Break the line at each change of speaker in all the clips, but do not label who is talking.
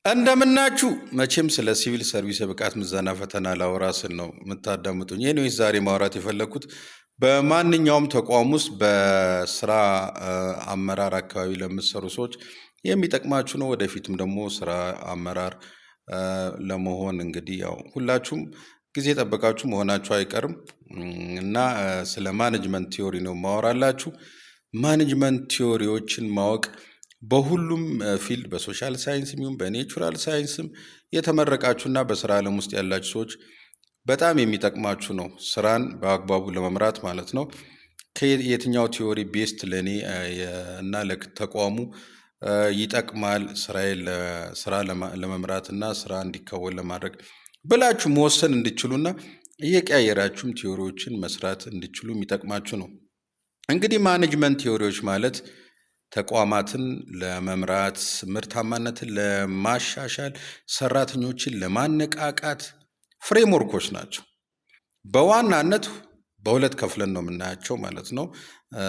እንደምናችሁ መቼም ስለ ሲቪል ሰርቪስ የብቃት ምዘና ፈተና ላወራ ስል ነው የምታዳምጡኝ። ኤኒዌይስ ዛሬ ማውራት የፈለኩት በማንኛውም ተቋም ውስጥ በስራ አመራር አካባቢ ለምትሰሩ ሰዎች የሚጠቅማችሁ ነው። ወደፊትም ደግሞ ስራ አመራር ለመሆን እንግዲህ ያው ሁላችሁም ጊዜ ጠበቃችሁ መሆናችሁ አይቀርም እና ስለ ማኔጅመንት ቲዮሪ ነው ማወራላችሁ። ማኔጅመንት ቲዮሪዎችን ማወቅ በሁሉም ፊልድ በሶሻል ሳይንስም ይሁን በኔቹራል ሳይንስም የተመረቃችሁና በስራ ዓለም ውስጥ ያላችሁ ሰዎች በጣም የሚጠቅማችሁ ነው፣ ስራን በአግባቡ ለመምራት ማለት ነው። ከየትኛው ቲዮሪ ቤስት ለእኔ እና ለተቋሙ ይጠቅማል ስራ ለመምራት እና ስራ እንዲከወን ለማድረግ ብላችሁ መወሰን እንድችሉና እየቀያየራችሁም ቲዮሪዎችን መስራት እንድችሉ የሚጠቅማችሁ ነው። እንግዲህ ማኔጅመንት ቲዮሪዎች ማለት ተቋማትን ለመምራት፣ ምርታማነትን ለማሻሻል፣ ሰራተኞችን ለማነቃቃት ፍሬምወርኮች ናቸው። በዋናነት በሁለት ከፍለን ነው የምናያቸው ማለት ነው።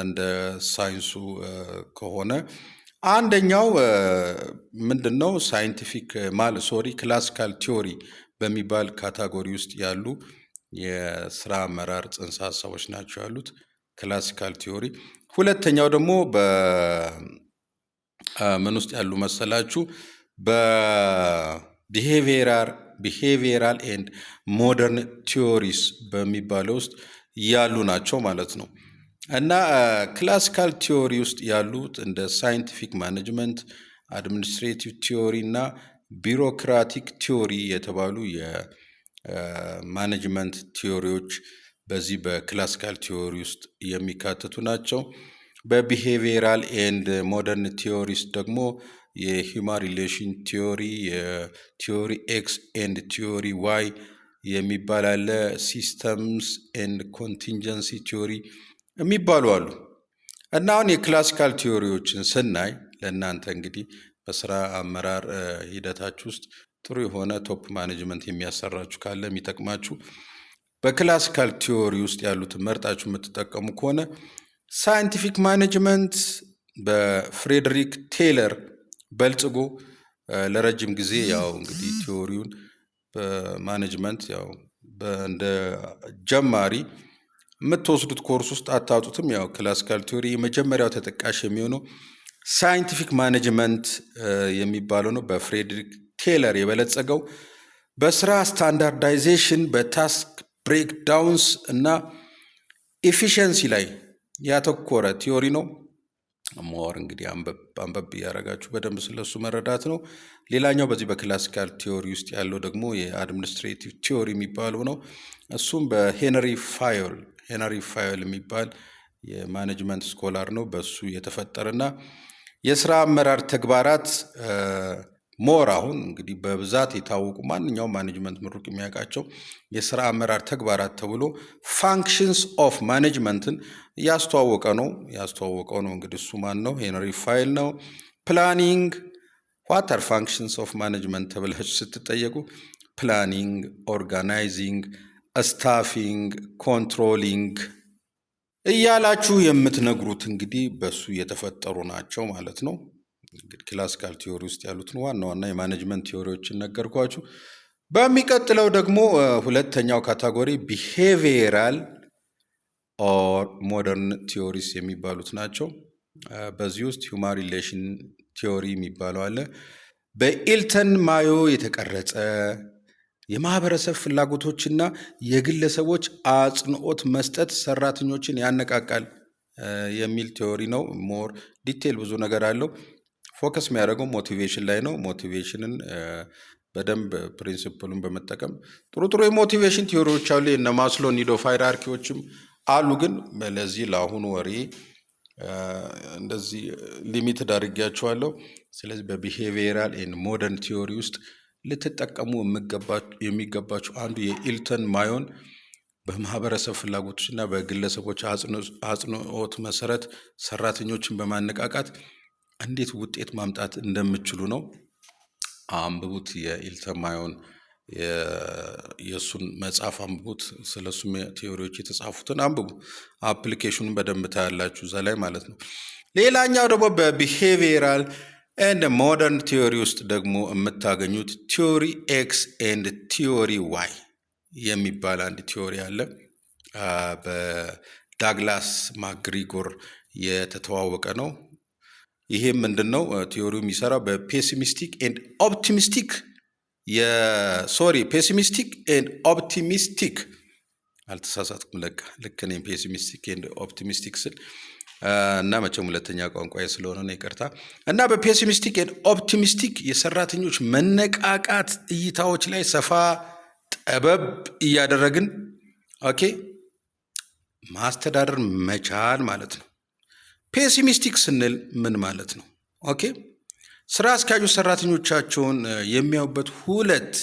እንደ ሳይንሱ ከሆነ አንደኛው ምንድነው ሳይንቲፊክ ክላሲካል ቲዮሪ በሚባል ካታጎሪ ውስጥ ያሉ የስራ አመራር ጽንሰ ሀሳቦች ናቸው ያሉት ክላሲካል ቲዮሪ። ሁለተኛው ደግሞ በምን ውስጥ ያሉ መሰላችሁ? በቢሄቪየራል ኤንድ ሞደርን ቲዮሪስ በሚባለው ውስጥ ያሉ ናቸው ማለት ነው። እና ክላሲካል ቲዮሪ ውስጥ ያሉት እንደ ሳይንቲፊክ ማኔጅመንት፣ አድሚኒስትሬቲቭ ቲዮሪ እና ቢሮክራቲክ ቲዮሪ የተባሉ የማኔጅመንት ቲዮሪዎች በዚህ በክላሲካል ቲዮሪ ውስጥ የሚካተቱ ናቸው። በቢሄቪየራል ኤንድ ሞደርን ቲዮሪስ ደግሞ የሂውማን ሪሌሽን ቲዮሪ፣ የቲዮሪ ኤክስ ኤንድ ቲዮሪ ዋይ የሚባል አለ፣ ሲስተምስ ኤንድ ኮንቲንጀንሲ ቲዮሪ የሚባሉ አሉ። እና አሁን የክላሲካል ቲዮሪዎችን ስናይ ለእናንተ እንግዲህ በስራ አመራር ሂደታችሁ ውስጥ ጥሩ የሆነ ቶፕ ማኔጅመንት የሚያሰራችሁ ካለ የሚጠቅማችሁ በክላሲካል ቲዮሪ ውስጥ ያሉትን መርጣችሁ የምትጠቀሙ ከሆነ ሳይንቲፊክ ማኔጅመንት በፍሬድሪክ ቴይለር በልጽጎ ለረጅም ጊዜ ያው እንግዲህ ቲዮሪውን በማኔጅመንት ያው እንደ ጀማሪ የምትወስዱት ኮርስ ውስጥ አታጡትም። ያው ክላሲካል ቲዮሪ የመጀመሪያው ተጠቃሽ የሚሆነው ሳይንቲፊክ ማኔጅመንት የሚባለው ነው። በፍሬድሪክ ቴይለር የበለጸገው በስራ ስታንዳርዳይዜሽን፣ በታስክ ብሬክዳውንስ እና ኤፊሽንሲ ላይ ያተኮረ ቲዮሪ ነው። ሞር እንግዲህ አንበብ እያደረጋችሁ በደንብ ስለሱ መረዳት ነው። ሌላኛው በዚህ በክላሲካል ቲዮሪ ውስጥ ያለው ደግሞ የአድሚኒስትሬቲቭ ቲዮሪ የሚባለው ነው። እሱም በሄነሪ ፋዮል የሚባል የማኔጅመንት ስኮላር ነው። በሱ የተፈጠረና የስራ አመራር ተግባራት ሞር አሁን እንግዲህ በብዛት የታወቁ ማንኛውም ማኔጅመንት ምሩቅ የሚያውቃቸው የስራ አመራር ተግባራት ተብሎ ፋንክሽንስ ኦፍ ማኔጅመንትን ያስተዋወቀው ነው። እንግዲህ እሱ ማን ነው? ሄነሪ ፋይል ነው። ፕላኒንግ ዋት አር ፋንክሽንስ ኦፍ ማኔጅመንት ተብላችሁ ስትጠየቁ ፕላኒንግ፣ ኦርጋናይዚንግ፣ ስታፊንግ፣ ኮንትሮሊንግ እያላችሁ የምትነግሩት እንግዲህ በሱ የተፈጠሩ ናቸው ማለት ነው። እንግዲህ ክላሲካል ቲዮሪ ውስጥ ያሉትን ዋና ዋና የማኔጅመንት ቲዮሪዎችን ነገርኳችሁ። በሚቀጥለው ደግሞ ሁለተኛው ካታጎሪ ቢሄቪየራል ኦር ሞደርን ቲዮሪስ የሚባሉት ናቸው። በዚህ ውስጥ ሂውማን ሪሌሽን ቲዮሪ የሚባለው አለ። በኢልተን ማዮ የተቀረጸ የማህበረሰብ ፍላጎቶችና የግለሰቦች አጽንኦት መስጠት ሰራተኞችን ያነቃቃል የሚል ቲዮሪ ነው። ሞር ዲቴል ብዙ ነገር አለው። ፎከስ የሚያደርገው ሞቲቬሽን ላይ ነው። ሞቲቬሽንን በደንብ ፕሪንሲፕሉን በመጠቀም ጥሩ የሞቲቬሽን ቲዮሪዎች አሉ። የነ ማስሎ ኒድ ኦፍ ሃይራርኪዎችም አሉ። ግን ለዚህ ለአሁኑ ወሬ እንደዚህ ሊሚትድ አድርጌያቸዋለሁ። ስለዚህ በቢሄቪየራል ኤንድ ሞደርን ቲዮሪ ውስጥ ልትጠቀሙ የሚገባችሁ አንዱ የኢልተን ማዮን በማህበረሰብ ፍላጎቶችና በግለሰቦች አጽንኦት መሰረት ሰራተኞችን በማነቃቃት እንዴት ውጤት ማምጣት እንደምችሉ ነው። አንብቡት። የኢልተን ማዮን የእሱን መጽሐፍ አንብቡት። ስለሱ ቲዮሪዎች የተጻፉትን አንብቡ። አፕሊኬሽኑን በደንብ ታያላችሁ እዛ ላይ ማለት ነው። ሌላኛው ደግሞ በቢሄቪየራል ኤንድ ሞደርን ቲዮሪ ውስጥ ደግሞ የምታገኙት ቲዮሪ ኤክስ ኤንድ ቲዮሪ ዋይ የሚባል አንድ ቲዮሪ አለ። በዳግላስ ማክግሪጎር የተተዋወቀ ነው። ይሄም ምንድን ነው? ቲዮሪው የሚሰራው በፔሲሚስቲክ ኤንድ ኦፕቲሚስቲክ ፔሲሚስቲክ ኤንድ ኦፕቲሚስቲክ አልተሳሳትኩም። ልክ እኔም ፔሲሚስቲክ ኤንድ ኦፕቲሚስቲክ ስል እና መቼም ሁለተኛ ቋንቋ ስለሆነ ነው ይቅርታ። እና በፔሲሚስቲክ ኤንድ ኦፕቲሚስቲክ የሰራተኞች መነቃቃት እይታዎች ላይ ሰፋ ጠበብ እያደረግን ማስተዳደር መቻል ማለት ነው። ፔሲሚስቲክ ስንል ምን ማለት ነው? ስራ አስኪያጆች ሰራተኞቻቸውን የሚያዩበት ሁለት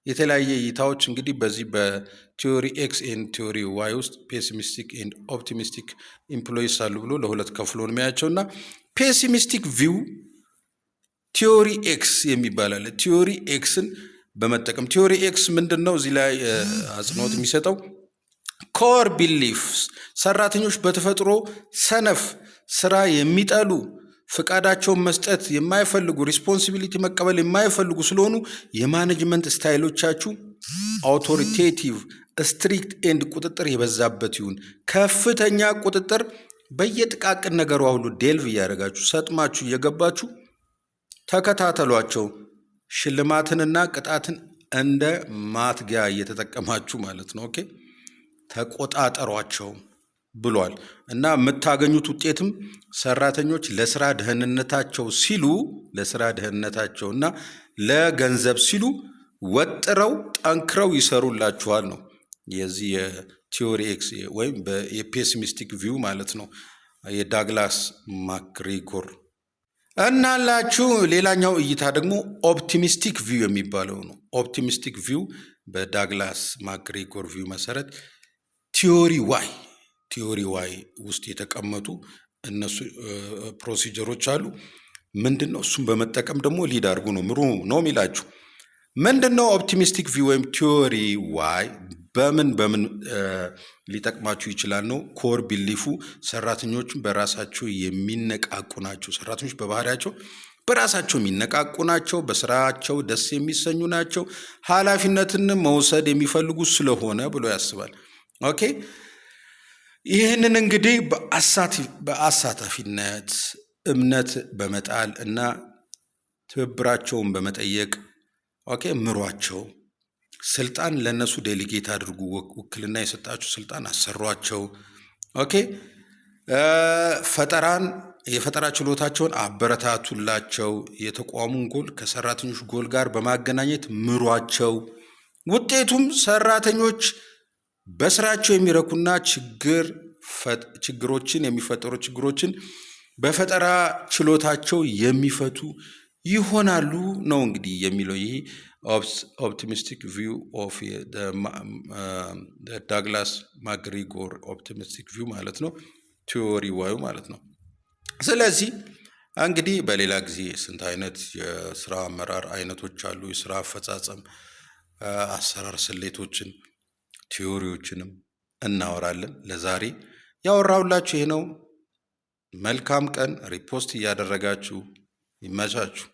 የተለያየ እይታዎች እንግዲህ በዚህ በቲዮሪ ኤክስ ኤንድ ቲዮሪ ዋይ ውስጥ ፔሲሚስቲክ ኤንድ ኦፕቲሚስቲክ ኢምፕሎይስ አሉ ብሎ ለሁለት ከፍሎ ነው የሚያያቸው። እና ፔሲሚስቲክ ቪው ቲዮሪ ኤክስ የሚባል አለ። ቲዮሪ ኤክስን በመጠቀም ቲዮሪ ኤክስ ምንድን ነው? እዚህ ላይ አጽንኦት የሚሰጠው ኮር ቢሊፍስ ሰራተኞች በተፈጥሮ ሰነፍ፣ ስራ የሚጠሉ፣ ፍቃዳቸውን መስጠት የማይፈልጉ፣ ሪስፖንሲቢሊቲ መቀበል የማይፈልጉ ስለሆኑ የማኔጅመንት ስታይሎቻችሁ አውቶሪቴቲቭ፣ ስትሪክት ኤንድ ቁጥጥር የበዛበት ይሁን። ከፍተኛ ቁጥጥር በየጥቃቅን ነገሯ ሁሉ ዴልቭ እያደረጋችሁ ሰጥማችሁ እየገባችሁ ተከታተሏቸው። ሽልማትንና ቅጣትን እንደ ማትጊያ እየተጠቀማችሁ ማለት ነው። ተቆጣጠሯቸው ብሏል። እና የምታገኙት ውጤትም ሰራተኞች ለስራ ደህንነታቸው እና ለገንዘብ ሲሉ ወጥረው ጠንክረው ይሰሩላችኋል ነው የዚህ የቲዮሪ ኤክስ ወይም የፔሲሚስቲክ ቪው ማለት ነው፣ የዳግላስ ማክግሪጎር እናላችሁ። ሌላኛው እይታ ደግሞ ኦፕቲሚስቲክ ቪው የሚባለው ነው። ኦፕቲሚስቲክ ቪው በዳግላስ ማክግሪጎር ቪው መሰረት ቲዮሪ ዋይ ውስጥ የተቀመጡ እነሱ ፕሮሲጀሮች አሉ። ምንድን ነው? እሱም በመጠቀም ደግሞ ሊድ አድርጉ ነው ምሩ ነው የሚላችሁ። ምንድን ነው ኦፕቲሚስቲክ ቪው ወይም ቲዮሪ ዋይ በምን ሊጠቅማችሁ ይችላል ነው? ኮር ቢሊፉ ሰራተኞችን በራሳቸው የሚነቃቁ ናቸው። ሰራተኞች በባህሪያቸው በራሳቸው የሚነቃቁ ናቸው። በስራቸው ደስ የሚሰኙ ናቸው። ኃላፊነትን መውሰድ የሚፈልጉ ስለሆነ ብሎ ያስባል። ይህንን እንግዲህ በአሳታፊነት እምነት በመጣል እና ትብብራቸውን በመጠየቅ ምሯቸው። ስልጣን ለነሱ ዴሊጌት አድርጉ። ውክልና የሰጣችሁ ስልጣን አሰሯቸው። የፈጠራ ችሎታቸውን አበረታቱላቸው። የተቋሙን ጎል ከሰራተኞች ጎል ጋር በማገናኘት ምሯቸው። ውጤቱም ሰራተኞች በስራቸው የሚረኩና ችግሮችን በፈጠራ ችሎታቸው የሚፈቱ ይሆናሉ ነው እንግዲህ የሚለው ይህ ኦፕቲሚስቲክ ቪው ኦፍ ዳግላስ ማክግሪጎር ኦፕቲሚስቲክ ቪው ማለት ነው፣ ቲዮሪ ዋዩ ማለት ነው። ስለዚህ እንግዲህ በሌላ ጊዜ ስንት አይነት የስራ አመራር አይነቶች አሉ፣ የስራ አፈጻጸም አሰራር ስሌቶችን ቲዮሪዎችንም እናወራለን። ለዛሬ ያወራሁላችሁ ይሄ ነው። መልካም ቀን። ሪፖስት እያደረጋችሁ ይመቻችሁ።